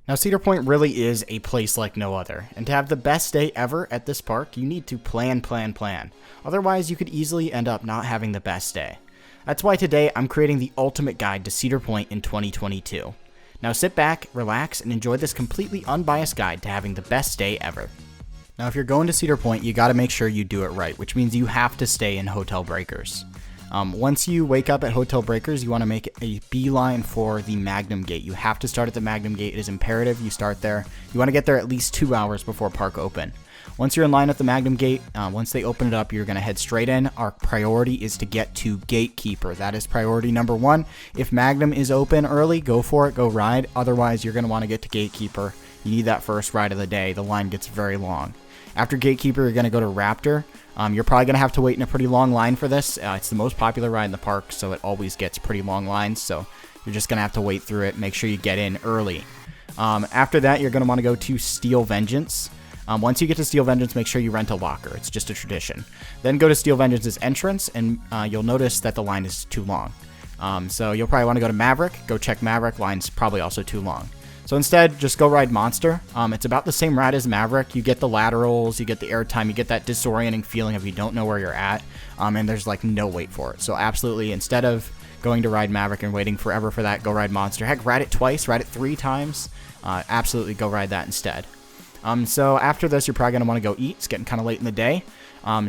Now, Cedar Point really is a place like no other, and to have the best day ever at this park, you need to plan. Otherwise, you could easily end up not having the best day. That's why today I'm creating the ultimate guide to Cedar Point in 2022. Now sit back, relax, and enjoy this completely unbiased guide to having the best day ever. Now, if you're going to Cedar Point, you gotta make sure you do it right, which means you have to stay in Hotel Breakers. Once you wake up at Hotel Breakers, you want to make a beeline for the Magnum Gate. You have to start at the Magnum Gate. It is imperative you start there. You want to get there at least 2 hours before park open. Once you're in line at the Magnum Gate, once they open it up, you're going to head straight in. Our priority is to get to Gatekeeper. That is priority number 1. If Magnum is open early, go for it, go ride. Otherwise, you're going to want to get to Gatekeeper. You need that first ride of the day. The line gets very long. After Gatekeeper, you're going to go to Raptor. You're probably going to have to wait in a pretty long line for this. It's the most popular ride in the park, so it always gets pretty long lines. So you're just going to have to wait through it. Make sure you get in early. After that, you're going to want to go to Steel Vengeance. Once you get to Steel Vengeance, make sure you rent a locker. It's just a tradition. Then go to Steel Vengeance's entrance, and you'll notice that the line is too long. So you'll probably want to go to Maverick. Go check Maverick. Line's probably also too long. So instead, just go ride Monster. It's about the same ride as Maverick. You get the laterals, you get the airtime, you get that disorienting feeling of you don't know where you're at, and there's like no wait for it. So absolutely, instead of going to ride Maverick and waiting forever for that, go ride Monster. Heck, ride it twice, ride it 3 times. Absolutely go ride that instead. So after this, you're probably going to want to go eat. It's getting kind of late in the day.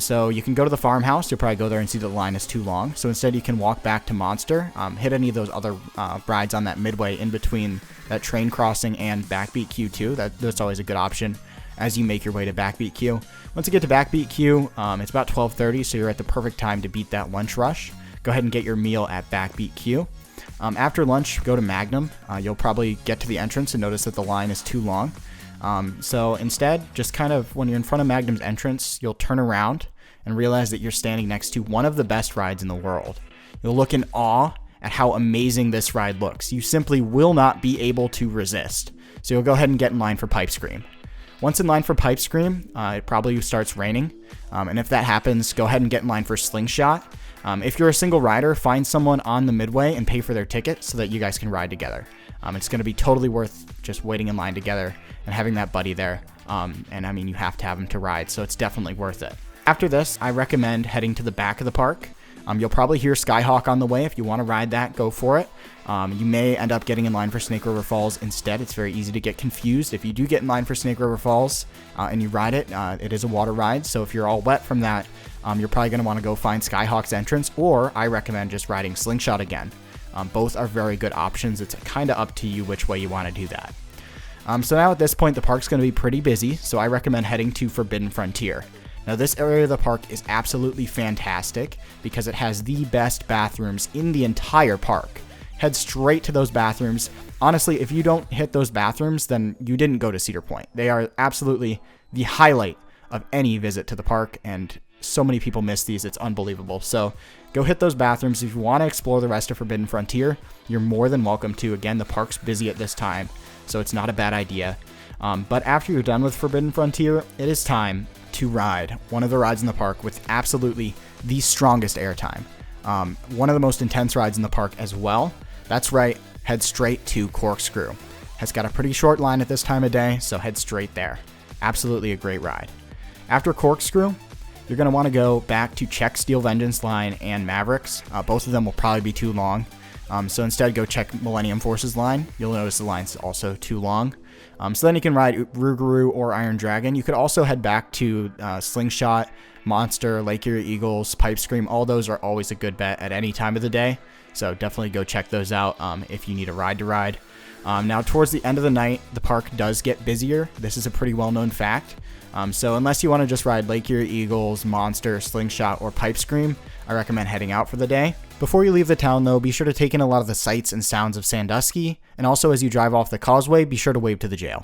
So you can go to the farmhouse. You'll probably go there and see that the line is too long. So instead, you can walk back to Monster, hit any of those other rides on that midway in between that train crossing and Backbeat Queue too. That's always a good option as you make your way to Backbeat Queue. Once you get to Backbeat Queue, it's about 12:30, so you're at the perfect time to beat that lunch rush. Go ahead and get your meal at Backbeat Queue. After lunch, go to Magnum. You'll probably get to the entrance and notice that the line is too long. So instead, just kind of when you're in front of Magnum's entrance, you'll turn around and realize that you're standing next to one of the best rides in the world. You'll look in awe at how amazing this ride looks. You simply will not be able to resist. So you'll go ahead and get in line for Pipe Scream. Once in line for Pipe Scream, it probably starts raining. And if that happens, go ahead and get in line for Slingshot. If you're a single rider, find someone on the midway and pay for their ticket so that you guys can ride together. It's going to be totally worth just waiting in line together and having that buddy there. And I mean, you have to have him to ride, so it's definitely worth it. After this, I recommend heading to the back of the park. You'll probably hear Skyhawk on the way. If you want to ride that, go for it. You may end up getting in line for Snake River Falls instead. It's very easy to get confused. If you do get in line for Snake River Falls and you ride it, it is a water ride. So if you're all wet from that, you're probably going to want to go find Skyhawk's entrance, or I recommend just riding Slingshot again. Both are very good options. It's kind of up to you which way you want to do that. So now at this point, the park's going to be pretty busy, so I recommend heading to Forbidden Frontier. Now, this area of the park is absolutely fantastic because it has the best bathrooms in the entire park. Head straight to those bathrooms. Honestly, if you don't hit those bathrooms, then you didn't go to Cedar Point. They are absolutely the highlight of any visit to the park, and so many people miss these. It's unbelievable. So go hit those bathrooms. If you want to explore the rest of Forbidden Frontier, you're more than welcome to. Again, the park's busy at this time, so it's not a bad idea. But after you're done with Forbidden Frontier, it is time to ride one of the rides in the park with absolutely the strongest airtime. One of the most intense rides in the park as well. That's right, head straight to Corkscrew. Has got a pretty short line at this time of day, so head straight there. Absolutely a great ride. After Corkscrew, you're going to want to go back to check Steel Vengeance line and Mavericks. Both of them will probably be too long. So instead, go check Millennium Force's line. You'll notice the line's also too long. So then you can ride Rougarou or Iron Dragon. You could also head back to Slingshot, Monster, Lake Erie Eagles, Pipe Scream. All those are always a good bet at any time of the day. So definitely go check those out if you need a ride to ride. Now, towards the end of the night, the park does get busier. This is a pretty well-known fact. So unless you want to just ride Lake Erie Eagles, Monster, Slingshot, or Pipe Scream, I recommend heading out for the day. Before you leave the town, though, be sure to take in a lot of the sights and sounds of Sandusky, and also as you drive off the causeway, be sure to wave to the jail.